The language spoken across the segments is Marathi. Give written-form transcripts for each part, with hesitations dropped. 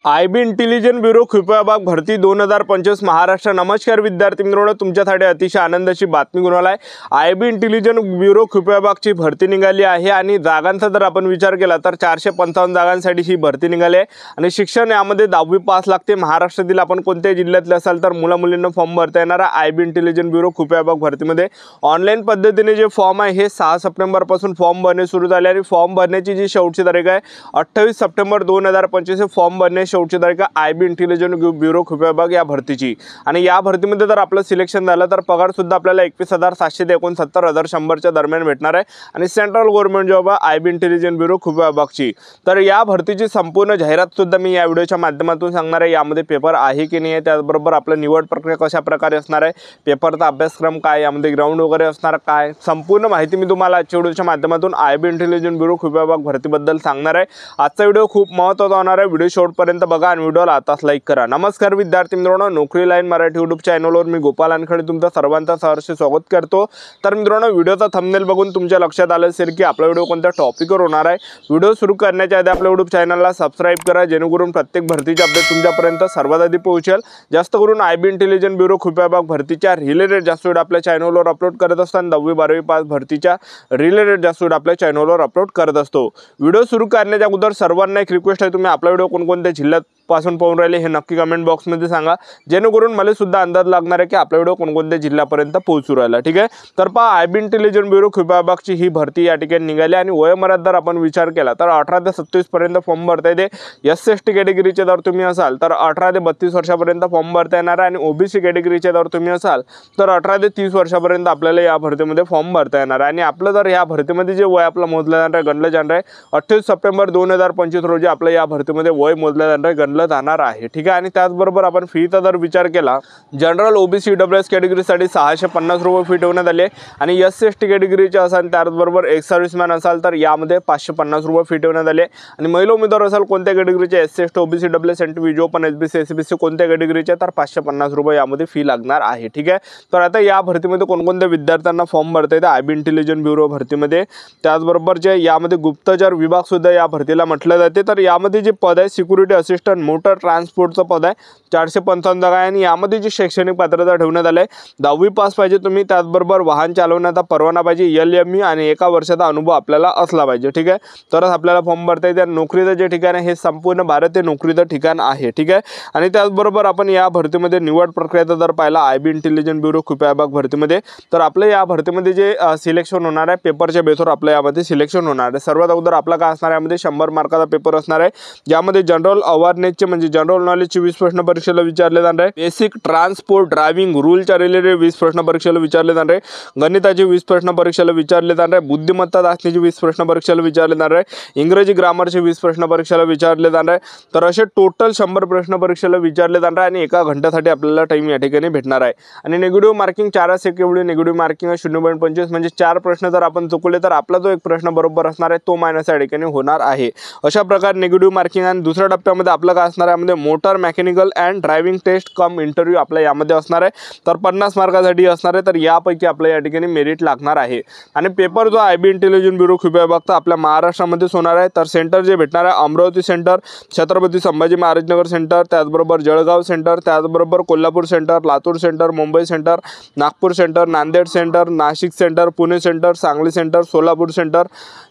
आय.बी. इंटेलिजन्स ब्युरो कृपया विभाग भरती 2025 महाराष्ट्र। नमस्कार विद्यार्थी मित्रांनो, तुमच्यासाठी अतिशय आनंदाची बातमी घेऊन आलाय। आय.बी. इंटेलिजन्स ब्युरो कृपया विभागची भरती निघाली आहे आणि जागांचा जर आपण विचार केला तर 455 जागांसाठी ही भरती निघाली आहे आणि शिक्षण यामध्ये 10वी पास लागते। महाराष्ट्रातील आपण कोणत्याही जिल्ह्यातले असाल तर मुला-मुलींना फॉर्म भरता येणार आहे। आय.बी. इंटेलिजन्स ब्युरो कृपया विभाग भरतीमध्ये ऑनलाईन पद्धतीने जे फॉर्म आहे हे 6 सप्टेंबर पासून फॉर्म भरणे सुरू झाले आणि फॉर्म भरण्याची जी शेवटची तारीख आहे 28 सप्टेंबर 2025 फॉर्म भरणे शेवटची तारीख आय.बी. इंटेलिजन्स ब्युरो कृपया विभाग या भरतीची। आणि या भरतीमध्ये जर आपलं सिलेक्शन झालं तर पगार सुद्धा आपल्याला 21,700 ते 69,100 च्या दरम्यान भेटणार आहे आणि सेंट्रल गव्हर्नमेंट जॉब आहे आय.बी. इंटेलिजन्स ब्युरो कृपया विभागची। तर या भरतीची संपूर्ण जाहिरात सुद्धा मी या व्हिडिओच्या माध्यमातून सांगणार आहे। यामध्ये पेपर आहे की नाही आहे, त्याचबरोबर आपलं निवड प्रक्रिया कशा प्रकारे असणार आहे, पेपरचा अभ्यासक्रम काय, यामध्ये ग्राउंड वगैरे असणार काय, संपूर्ण माहिती मी तुम्हाला आजच्या व्हिडिओच्या माध्यमातून आय.बी. इंटेलिजन्स ब्युरो कृपया विभाग भरतीबद्दल सांगणार आहे। आजचा व्हिडिओ खूप महत्त्वाचा होणार आहे, व्हिडिओ शेवटपर्यंत बघा आणि व्हिडिओला आताच लाईक करा। नमस्कार विद्यार्थी मित्रांनो, नोकरी लाईन मराठी यूट्यूब चॅनलवर मी गोपाल वानखेडे तुमचं सर्वांचं सहर्ष स्वागत करतो। तर मित्रांनो, व्हिडिओचा थंबनेल बघून तुमच्या लक्षात आलं असेल की आपला व्हिडिओ कोणत्या टॉपिकवर होणार आहे। व्हिडिओ सुरू करण्याच्या आधी आपल्या यूट्यूब चॅनलला सबस्क्राइब करा, जेणेकरून प्रत्येक भरतीचे अपडेट तुमच्यापर्यंत सर्वात आधी पोहोचेल। जास्त करून आय.बी. इंटेलिजन्स ब्युरो कृपया विभाग भरतीच्या रिलेटेड जास्त व्हिडिओ आपल्या चॅनलवर अपलोड करत असताना 10वी 12वी पास भरतीच्या रिलेटेड जास्त व्हिडिओ आपल्या चॅनलवर अपलोड करत असतो। व्हिडिओ सुरू करण्याच्या अगोदर सर्वांना एक रिक्वेस्ट आहे, तुम्ही आपला व्हिडिओ कोणकोणत्या जिल्ह्यात पासून पाहून राहिले हे नक्की कमेंट बॉक्समध्ये सांगा, जेणेकरून मला सुद्धा अंदाज लागणार आहे की आपला व्हिडिओ कोणकोणत्या जिल्ह्यापर्यंत पोहोचू राहिला। ठीक आहे, तर पहा आय.बी. इंटेलिजन्स ब्युरो कृपया विभागची ही भरती या ठिकाणी निघाली आणि वयोमर्यादा जर आपण विचार केला तर 18 ते 27 पर्यंत फॉर्म भरता येते। एस.सी.एस.टी. कॅटेगरीचे जर तुम्ही असाल तर 18 ते 32 वर्षापर्यंत फॉर्म भरता येणार आहे आणि ओबीसी कॅटेगरीचे जर तुम्ही असाल तर 18 ते 30 वर्षापर्यंत आपल्याला या भरतीमध्ये फॉर्म भरता येणार आहे। आणि आपलं जर या भरतीमध्ये जे वय आपलं मोजलं जाणार आहे, गणलं जाणार आहे 28 सप्टेंबर 2025 रोजी आपलं या भरतीमध्ये वय मोजलं जाणार आहे, गणलं जाणार आहे। ठीक आहे, आणि त्याचबरोबर आपण फीचा जर विचार केला, जनरल ओबीसी ईडब्ल्यूएस कॅटेगरीसाठी 650 रुपये फी ठेवण्यात आली आणि एस.सी.एस.टी. कॅटेगरीचे असाल त्याचबरोबर एक सर्व्हिसमॅन असाल तर यामध्ये 550 रुपये फी ठेवण्यात आले आणि महिला उमेदवार असाल कोणत्या कॅटेगरीचे SC ST. OBC EWS NTV open SBC SBC कोणत्या कॅटेगरीचे तर 550 रुपये यामध्ये फी लागणार आहे। ठीक आहे, तर आता या भरतीमध्ये कोणकोणत्या विद्यार्थ्यांना फॉर्म भरता येते आय.बी. इंटेलिजन्स ब्युरो भरतीमध्ये, त्याचबरोबर जे यामध्ये गुप्तचर विभाग सुद्धा या भरतीला म्हटलं जाते। तर यामध्ये जे पद आहे सिक्युरिटी असिस्टंट मोटर ट्रान्सपोर्टचं पद आहे, 455 जागा आहे आणि यामध्ये जी शैक्षणिक पात्रता ठेवण्यात आली आहे 10वी पास पाहिजे तुम्ही, त्याचबरोबर वाहन चालवण्याचा परवाना पाहिजे LME आणि 1 वर्षाचा अनुभव आपल्याला असला पाहिजे। ठीक आहे, तरच आपल्याला फॉर्म भरता येते। नोकरीचं जे ठिकाण आहे हे संपूर्ण भारतीय नोकरीचं ठिकाण आहे। ठीक आहे, आणि त्याचबरोबर आपण या भरतीमध्ये निवड प्रक्रियेचा जर पाहिला आय.बी. इंटेलिजन्स ब्युरो कृपया विभाग भरतीमध्ये, तर आपलं या भरतीमध्ये जे सिलेक्शन होणार आहे पेपरच्या बेसवर आपलं यामध्ये सिलेक्शन होणार आहे। सर्वात अगोदर आपला काय असणार आहे, यामध्ये 100 मार्काचा पेपर असणार आहे, ज्यामध्ये जनरल अवेअरनेसचे म्हणजे जनरल नॉलेजचे 20 प्रश्न परीक्षेला विचारले जाणार आहे, बेसिक ट्रान्सपोर्ट ड्रायव्हिंग रूलच्या रिलेटेड 20 प्रश्न परीक्षेला विचारले जाणार आहे, गणिताचे 20 प्रश्न परीक्षेला विचारले जाणार आहे, बुद्धिमत्ता चाचणीचे 20 प्रश्न परीक्षेला विचारले जाणार आहे, इंग्रजी ग्रामरचे 20 प्रश्न परीक्षेला विचारले जाणार आहे। तर असे टोटल 100 प्रश्न परीक्षेला विचारले जाणार आहे आणि 1 घंट्यासाठी आपल्याला टाइम या ठिकाणी भेटणार आहे। आणि निगेटिव्ह मार्किंग 4 एवढी निगेटिव्ह मार्किंग आहे 0.25, म्हणजे 4 प्रश्न जर आपण चुकले तर आपला जो एक प्रश्न बरोबर असणार आहे तो मायनस या ठिकाणी होणार आहे। अशा प्रकारे निगेटिव्ह मार्किंग। आणि दुसऱ्या टप्प्यामध्ये आपलं काय असणार आहे, यामध्ये motor mechanical and driving test cum interview आपल्या यामध्ये असणार आहे, तर 50 मार्कासाठी असणार आहे, तर यापैकी आपल्या या ठिकाणी मेरिट लागणार आहे। आणि पेपर जो आय.बी. इंटेलिजन्स ब्युरो कृपया विभागचा आपल्या महाराष्ट्रामध्येच होणार आहे। तर सेंटर जे भेटणार आहे अमरावती सेंटर, छत्रपती संभाजी महाराज नगर सेंटर, त्याचबरोबर जळगाव सेंटर, त्याचबरोबर Kolhapur centre, Latur centre, Mumbai centre, Nagpur centre, Nanded centre, Nashik centre, Pune centre, Sangli centre, Solapur centre,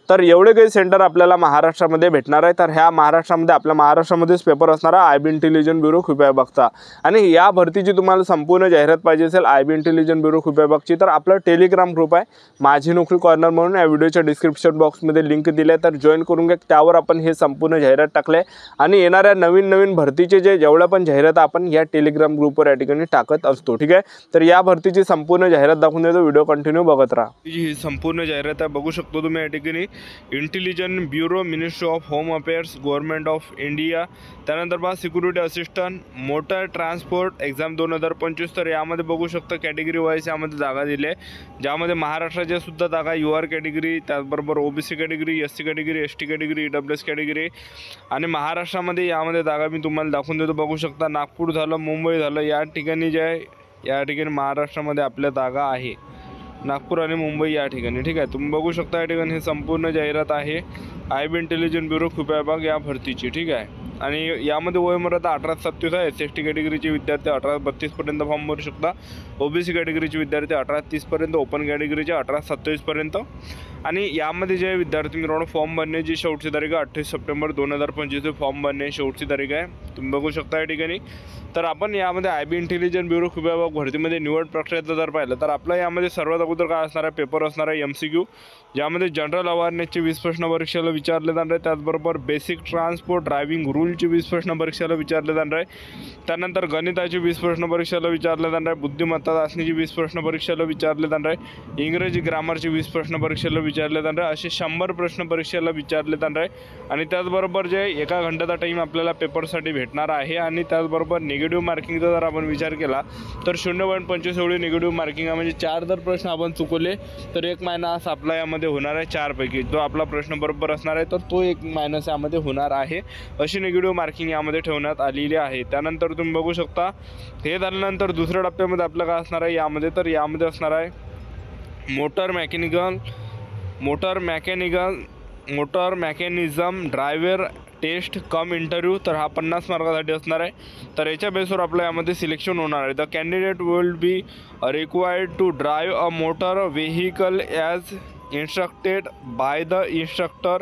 तर एवढे काही सेंटर आपल्याला महाराष्ट्रामध्ये भेटणार आहे। तर ह्या महाराष्ट्रामध्ये आपल्या महाराष्ट्रामध्येच पेपर असणार आहे आय.बी. इंटेलिजन्स ब्युरो कृपया विभागचा। आणि या भरतीची तुम्हाला संपूर्ण जाहिरात पाहिजे असेल आय.बी. इंटेलिजन्स ब्युरो कृपया विभागची, तर आपलं टेलिग्राम ग्रुप आहे माझी नोकरी कॉर्नर म्हणून, या व्हिडिओच्या डिस्क्रिप्शन बॉक्समध्ये लिंक दिली आहे, तर जॉईन करून घ्या। त्यावर आपण हे संपूर्ण जाहिरात टाकले आणि येणाऱ्या नवीन भरतीचे जेवढ्या पण जाहिरात आपण या टेलिग्राम ग्रुपवर या ठिकाणी टाकत असतो। ठीक आहे, तर या भरतीची संपूर्ण जाहिरात दाखवून देतो, व्हिडिओ कंटिन्यू बघत राहा। ही संपूर्ण जाहिरात आहे, बघू शकतो तुम्ही या ठिकाणी intelligence bureau, ministry of home affairs, government of India, त्यानंतर बघा security assistant motor transport exam 2025। तर यामध्ये बघू शकता कॅटेगरी वाईज यामध्ये जागा दिली आहे, ज्यामध्ये महाराष्ट्राच्या सुद्धा जागा UR कॅटेगरी, त्याचबरोबर OBC category, SC category, ST category, EWS category आणि महाराष्ट्रामध्ये यामध्ये जागा मी तुम्हाला दाखवून देतो। बघू शकता नागपूर झालं, मुंबई झालं, या ठिकाणी जे आहे या ठिकाणी महाराष्ट्रामध्ये आपल्या जागा आहे, नागपूर आणि मुंबई या ठिकाणी। ठीक आहे, तुम्ही बघू शकता या ठिकाणी हे संपूर्ण जाहिरात आहे आय.बी. इंटेलिजन्स ब्युरो कृपया विभाग या भरतीची। ठीक आहे, आणि यामध्ये वयोमर्यादा 18 ते 37 आहे. SC कॅटेगरीचे विद्यार्थी 18 ते 32 पर्यंत फॉर्म भरू शकता. OBC कॅटेगरीचे विद्यार्थी 18 ते 30 पर्यंत, ओपन कॅटेगरीचे 18 ते 27 पर्यंत. आणि यामध्ये जे विद्यार्थी मित्रांनो फॉर्म भरण्याची शेवटची तारीख 28 सप्टेंबर 2025 फॉर्म भरण्याची शेवटची तारीख आहे. तुम्ही बघू शकता या ठिकाणी. तर आपण यामध्ये IB इंटेलिजंट ब्युरो विभाग भरतीमध्ये निवड प्रक्रियेचं जर पाहिलं तर आपलं यामध्ये सर्वात अगोदर काय असणार आहे, पेपर असणार आहे MCQ, ज्यामध्ये जनरल अवेअरनेसचे 20 प्रश्न परीक्षेला विचारले जाणार आहे. त्याचबरोबर बेसिक ट्रान्सपोर्ट ड्रायव्हिंग रूलचे 20 प्रश्न परीक्षेला विचारले जाणार आहे. त्यानंतर गणिताचे 20 प्रश्न परीक्षेला विचारले जाणार आहे. बुद्धिमत्ता चाचणीची 20 प्रश्न परीक्षेला विचारले जाणार आहे. इंग्रजी ग्रामरचे 20 प्रश्न परीक्षेला विचारले जाणार आहे. असे 100 प्रश्न परीक्षेला विचारले जाणार आहे. आणि त्याचबरोबर जे 1 घंट्याचा टाईम आपल्याला पेपरसाठी भेटणार आहे. आणि त्याचबरोबर निगेटिव्ह मार्किंगचा जर आपण विचार केला तर 0.25 एवढी निगेटिव्ह मार्किंग आहे. म्हणजे 4 जर प्रश्न आपण चुकवले तर 1 मायनस आपला यामध्ये होणार आहे. 4 पैकी जो आपला प्रश्न बरोबर असणार आहे तर तो 1 मायनस यामध्ये होणार आहे. अशी निगेटिव्ह मार्किंग यामध्ये ठेवण्यात आलेली आहे. त्यानंतर तुम्ही बघू शकता हे झाल्यानंतर दुसऱ्या टप्प्यामध्ये आपलं काय असणार आहे यामध्ये, तर यामध्ये असणार आहे motor mechanism driver taste cum interview. तर हा 50 मार्कासाठी असणार आहे. तर याच्या बेसवर आपलं यामध्ये सिलेक्शन होणार आहे. The candidate will be required to drive a motor vehicle as instructed by the instructor.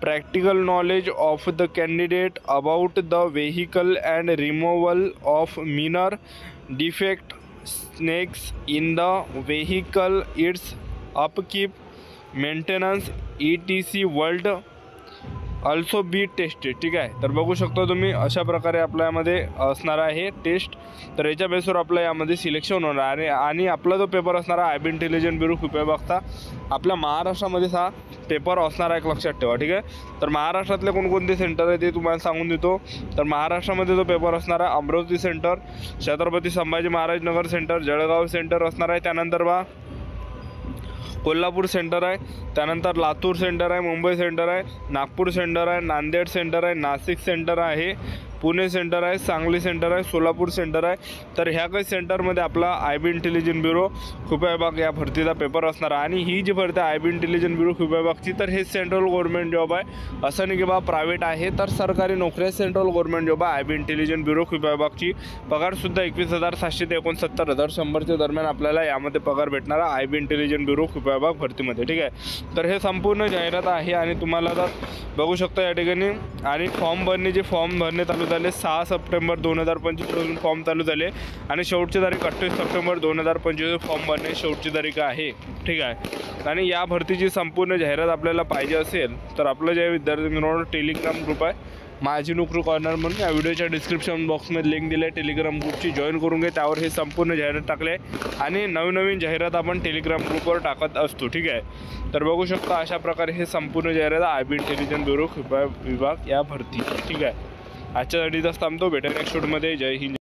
Practical knowledge of the candidate about the vehicle and removal of minor defect snakes in the vehicle, its upkeep, maintenance etc world also be tested. ठीक आहे. तर बघू शकता तुम्ही अशा प्रकारे आपल्या यामध्ये असणार आहे टेस्ट. तर याच्या बेसवर आपल्या यामध्ये सिलेक्शन होणार आहे. आणि आपला जो पेपर असणार आहे IB इंटेलिजंट ब्युरो विभागचा आपल्या महाराष्ट्रामध्येच हा पेपर असणार आहे, लक्षात ठेवा. ठीक आहे. तर महाराष्ट्रातले कोणकोणते सेंटर आहे ते तुम्हाला सांगून देतो. तर महाराष्ट्रामध्ये जो पेपर असणार आहे अमरावती सेंटर, छत्रपती संभाजी महाराज नगर सेंटर, जळगाव सेंटर असणार आहे. त्यानंतर कोल्हापूर सेंटर आहे. त्यानंतर लातूर सेंटर आहे, मुंबई सेंटर आहे, नागपूर सेंटर आहे, नांदेड सेंटर आहे, नाशिक सेंटर आहे, पुणे सेंटर आहे, सांगली सेंटर आहे, सोलापूर सेंटर आहे. तर ह्या काही सेंटरमध्ये आपला IB इंटेलिजंट ब्युरो विभाग या भरतीचा पेपर असणार आहे. आणि ही जी भरती आहे IB इंटेलिजंट ब्युरो विभागची तर हे सेंट्रल गव्हर्नमेंट जॉब आहे, असं नाही की बा प्रायव्हेट आहे. तर सरकारी नोकरी सेंट्रल गव्हर्नमेंट जॉब आहे IB इंटेलिजंट ब्युरो विभागची. पगारसुद्धा 21,600 ते 69,100च्या दरम्यान आपल्याला यामध्ये पगार भेटणार आहे IB इंटेलिजंट ब्युरो विभाग भरतीमध्ये. ठीक आहे. तर हे संपूर्ण जाहिरात आहे आणि तुम्हाला तर बघू शकता या ठिकाणी. आणि फॉर्म भरणे चालू झाले 6 सप्टेंबर 2025 रोजी फॉर्म चालू झाले. आणि शेवटची तारीख 28 सप्टेंबर 2025 फॉर्म भरणे शेवटची तारीख आहे. ठीक आहे. आणि या भरतीची संपूर्ण जाहिरात आपल्याला पाहिजे असेल तर आपलं जे विद्यार्थी मित्रांनो टेलिग्राम ग्रुप आहे माझी नोकरी कॉर्नर म्हणून, या व्हिडिओच्या डिस्क्रिप्शन बॉक्समध्ये लिंक दिली आहे. टेलिग्राम ग्रुपची जॉईन करून घे. त्यावर हे संपूर्ण जाहिरात टाकले आणि नवीन जाहिरात आपण टेलिग्राम ग्रुपवर टाकत असतो. ठीक आहे. तर बघू शकता अशा प्रकारे हे संपूर्ण जाहिरात IB इंटेलिजंट ब्युरो विभाग या भरती. ठीक आहे. आजच्यासाठी थांबतो. भेटेल नेक्स्ट शूटमध्ये. जय हिंद.